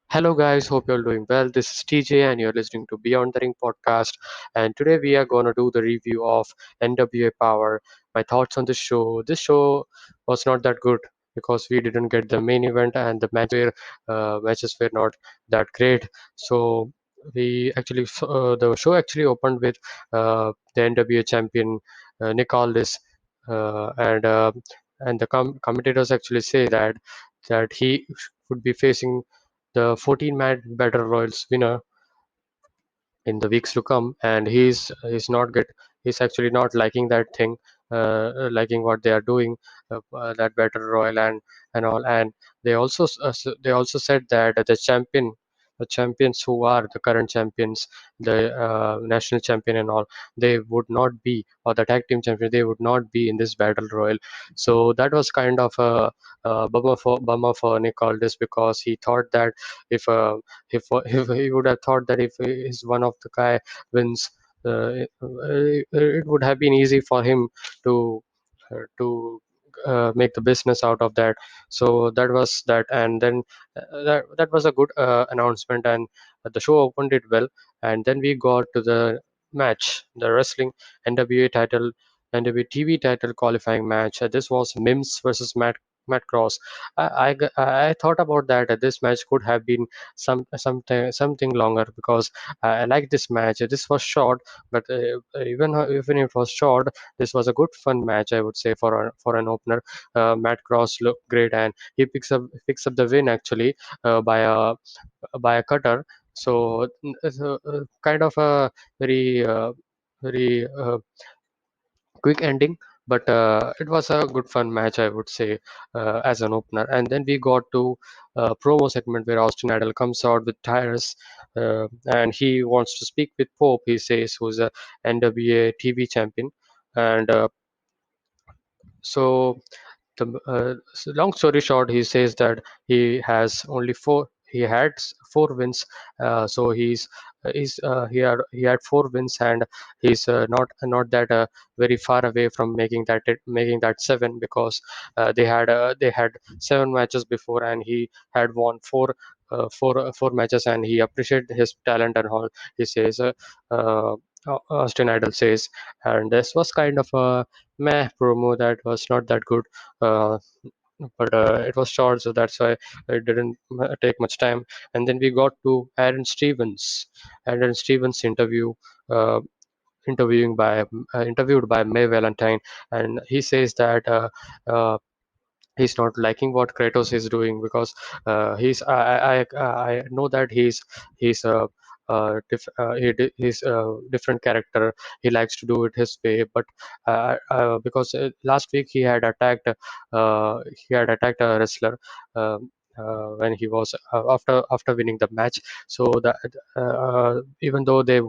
Hello, guys. Hope you're doing well. This is TJ, and you're listening to Beyond the Ring podcast. And today we are going to do the review of NWA Power. My thoughts on this show. This show was not that good because we didn't get the main event, and the matches were not that great. So the show actually opened with the NWA champion Nick Aldis, and the commentators actually say that he would be facing the 14-man Battle Royals winner in the weeks to come, and he's not get he's actually not liking that thing, liking what they are doing, that Battle Royal and all. And they also said that the champions who are the current champions, the national champion and all, they would not be, or the tag team champion, they would not be in this Battle Royal. So that was kind of a bummer for Nick Aldis, because he thought that if if he would have thought that if his one of the guy wins, it would have been easy for him to make the business out of that. So that was that, and then that was a good announcement, and the show opened it well. And then we got to the match, the wrestling NWA title, NWA TV title qualifying match. This was Mims versus Matt Cross. I thought about that. This match could have been something longer, because I like this match. This was short, but even if it was short, this was a good fun match, I would say, for an opener. Matt Cross looked great, and he picks up the win actually, by a cutter. So it's kind of a very quick ending, but it was a good fun match, I would say, as an opener. And then we got to promo segment where Austin Idol comes out with tires, and he wants to speak with Pope, he says, who's a NWA TV champion. And so long story short, he says that he had four wins. So he had four wins, and he's not that very far away from making that seven, because they had seven matches before, and he had won four matches, and he appreciated his talent and all, he says. Austin Idol says. And this was kind of a meh promo, that was not that good. uh, but it was short, so that's why it didn't take much time. And then we got to Aaron Stevens uh, interviewed by May Valentine. And he says that uh, he's not liking what Kratos is doing, because I know that he's a he's a different character. He likes to do it his way, but because last week he had attacked a wrestler, when he was after winning the match. So that even though they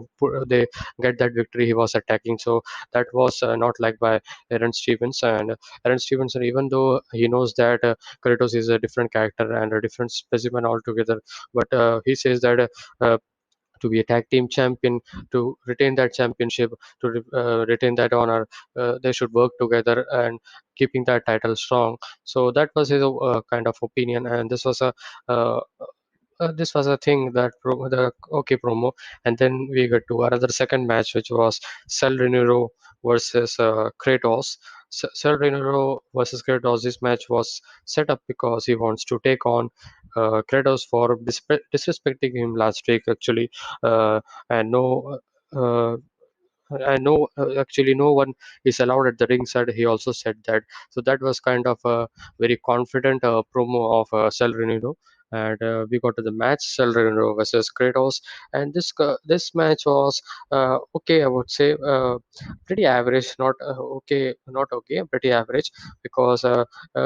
get that victory, he was attacking. So that was not liked by Aaron Stevens. And Aaron Stevenson, even though he knows that Kratos is a different character and a different specimen altogether, but he says that to be a tag team champion, to retain that championship, to retain that honor, they should work together and keeping that title strong. So that was his kind of opinion, and uh, this was a thing, that the okay promo. And then we get to another second match, which was Cel Renero versus Kratos. Cel Renero versus Kratos. This match was set up because he wants to take on Kratos for disrespecting him last week, actually. uh, and no. Uh, actually, no one is allowed at the ringside. He also said that. So that was kind of a very confident promo of Cel Renero. And we got to the match, Cel Renero versus Kratos. And this match was okay, I would say, pretty average. Not okay, not okay, pretty average, because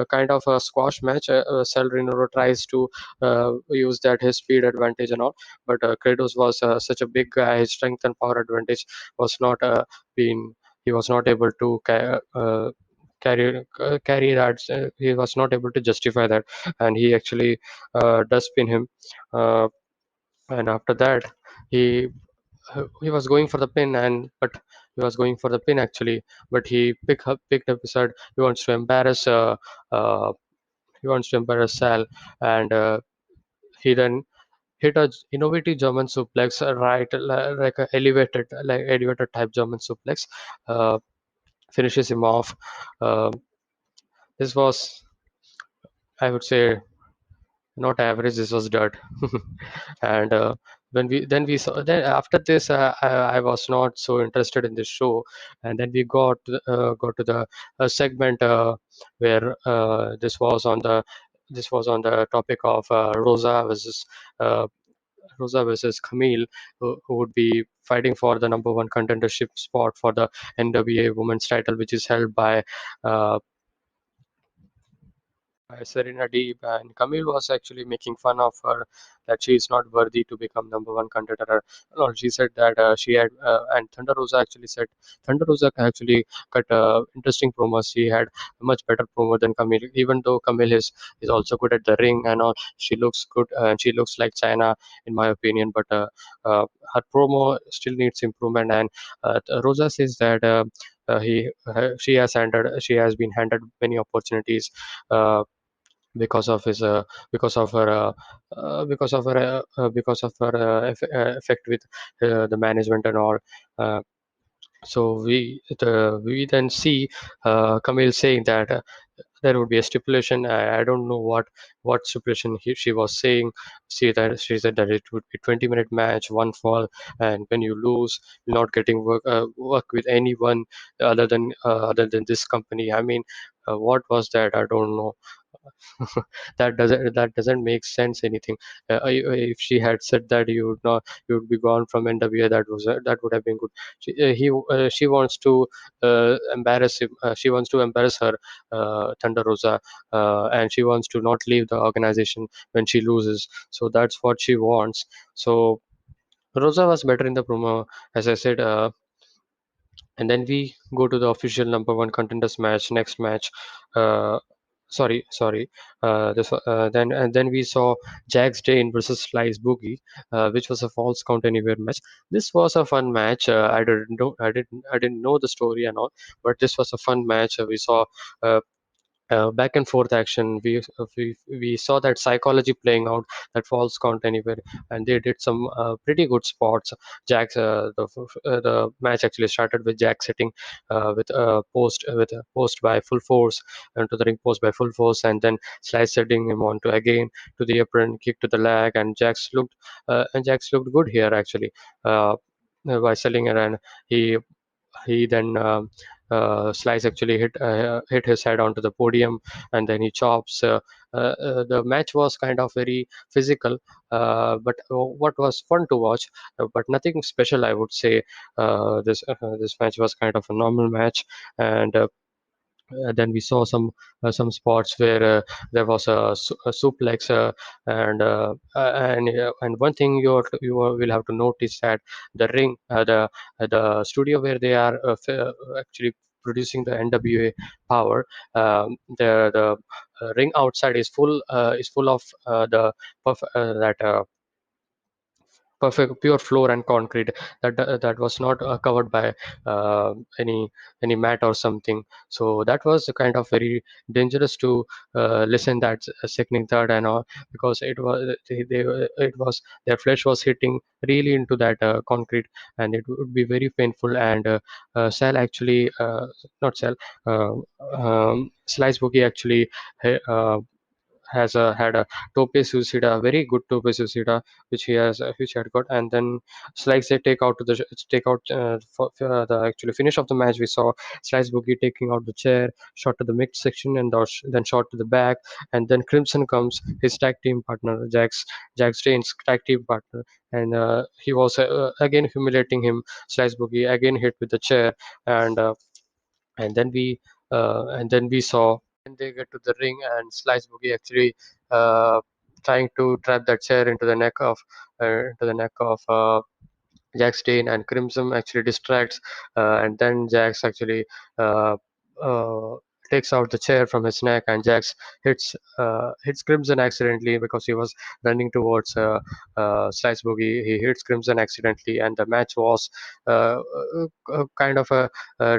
kind of a squash match. Cel Renero tries to use that his speed advantage and all, but Kratos was such a big guy. His strength and power advantage was not been he was not able to carry that. He was not able to justify that, and he actually does pin him. uh, and after that, he he was going for the pin, he was going for the pin actually, but he picked up his head. He wants to embarrass uh, he wants to embarrass Sal. And he then hit a innovative German suplex, right, like a elevated type German suplex, uh, finishes him off. Uh, this was, I would say, not average. This was dirt. And when we then we saw then after this, I was not so interested in this show, and then we got to the segment where this was on the topic of uh, Rosa versus Camille, who would be fighting for the number one contendership spot for the NWA Women's title, which is held uh, Serena Deeb, and Camille was actually making fun of her that she is not worthy to become number one contender. No, she said that she had, and Thunder Rosa actually said Thunder Rosa actually cut interesting promos. She had a much better promo than Camille, even though Camille is also good at the ring and all. She looks good and she looks like China, in my opinion, but her promo still needs improvement. And Rosa says that. She has been handed many opportunities uh, because of his because of her effect with the management and all. uh, we then see Camille saying that there would be a stipulation. I don't know what stipulation she was saying. She said that it would be 20-minute match, one fall, and when you lose, you're not getting work with anyone other than this company. I mean, what was that? I don't know. That doesn't make sense anything. If she had said that you would be gone from NWA, that would have been good. She wants to embarrass him. She wants to embarrass her, Thunder Rosa, and she wants to not leave the organization when she loses. So that's what she wants. So Rosa was better in the promo, as I said. And then we go to the official number one contenders match, next match. uh, sorry this then and then we saw Jax Dane versus Slice Boogie, which was a false count anywhere match. This was a fun match. I didn't know the story and all, but this was a fun match. We saw uh, back and forth action. We saw that psychology playing out, that false count anywhere, and they did some pretty good spots. The match actually started with Jack sitting with a post by full force into the ring post by full force, and then Slice setting him onto again to the apron, kick to the leg, and Jax looked good here actually. By selling it, and he he then Slice actually hit his head onto the podium, and then he chops. The match was kind of very physical, but what was fun to watch, but nothing special, I would say. This match was kind of a normal match, and then we saw some spots where there was a suplex, and one thing will have to notice that the ring, the studio where they are actually producing the NWA Power, the ring outside is full of that perfect pure floor and concrete that was not covered by uh, any any mat or something. So that was kind of very dangerous to listen that sickening third and all, because it was their flesh was hitting really into that concrete, and it would be very painful. And Sal actually not Sal Slice Boogie actually uh, had a tope suicida, very good tope suicida, which he had got. And then Slice they take out for the actually finish of the match. We saw Slice Boogie taking out the chair, shot to the mid section, and then shot to the back. And then Crimson comes, his tag team partner, Jack Stain's tag team partner, and he was again humiliating him. Slice Boogie again hit with the chair, and and then we saw when they get to the ring, and Slice Boogie actually uh, trying to trap that chair into the neck of Jack Stain, and Crimson actually distracts, and then Jax actually uh, uh, takes out the chair from his neck, and Jax hits Crimson accidentally because he was running towards Slice Boogie. He hits Crimson accidentally, and the match was kind of a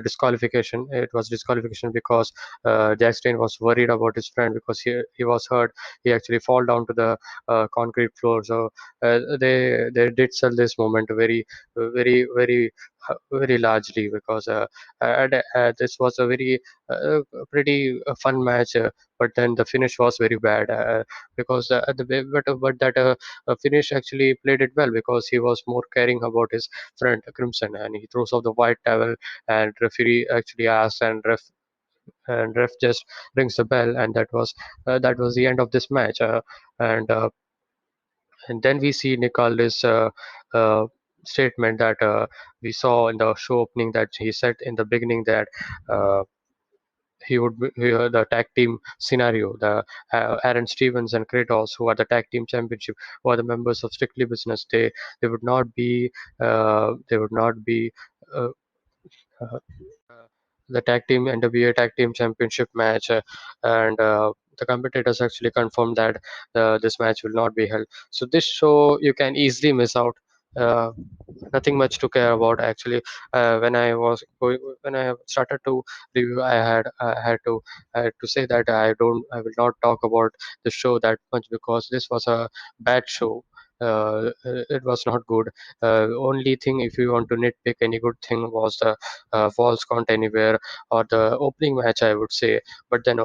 disqualification. It was disqualification because Jack Stein was worried about his friend because he was hurt. He actually fall down to the concrete floor. So they did sell this moment very largely because this was a very pretty fun match. But then the finish was very bad because but that finish actually played it well because he was more caring about his friend Crimson, and he throws off the white towel, and referee actually asks, and ref just rings the bell, and that was the end of this match. And and then we see Nick Aldis' statement that we saw in the show opening, that he said in the beginning that uh, the tag team scenario, the Aaron Stevens and Kratos, who are the tag team championship, who are the members of Strictly Business, they would not be they would not be uh, uh, the tag team NWA tag team championship match, and the competitors actually confirmed that this match will not be held. So this show you can easily miss out. Uh, Nothing much to care about actually. When I started to review, I had to say that I will not talk about the show that much because this was a bad show. It was not good. Only thing, if you want to nitpick any good thing, was the falls count anywhere or the opening match, I would say. But then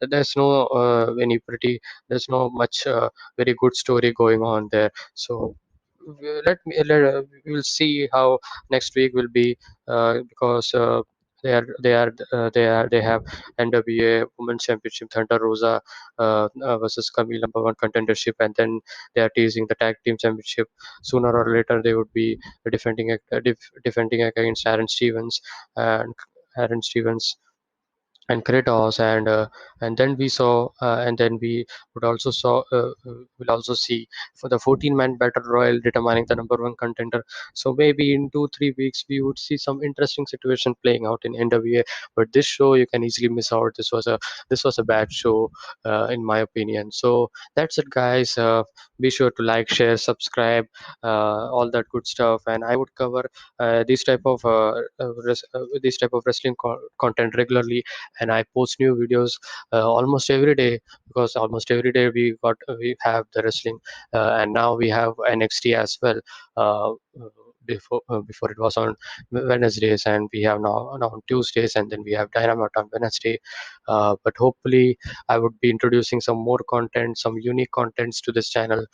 there's no any pretty there's no much very good story going on there. So we'll see how next week will be because they have NWA Women's Championship, Thunder Rosa versus Camille number one contendership, and then they are teasing the tag team championship. Sooner or later they would be defending against Aaron Stevens and Kratos, and then we saw and then we would also saw will also see for the 14-man battle royal determining the number one contender. So maybe in 2 3 weeks we would see some interesting situation playing out in NWA. But this show you can easily miss out. This was a bad show in my opinion. So that's it, guys. Be sure to like, share, subscribe, all that good stuff, and I would cover this type of wrestling content regularly, and I post new videos almost every day because almost every day we have the wrestling, and now we have NXT as well. Uh, before it was on Wednesdays, and we have now on Tuesdays, and then we have Dynamite on Wednesday. But hopefully, I would be introducing some more content, some unique contents to this channel.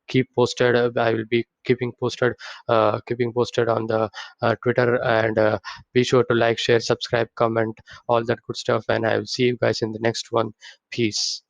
Keep posted. I will be keeping posted on the Twitter, and be sure to like, share, subscribe, comment, all that good stuff, and I will see you guys in the next one. Peace.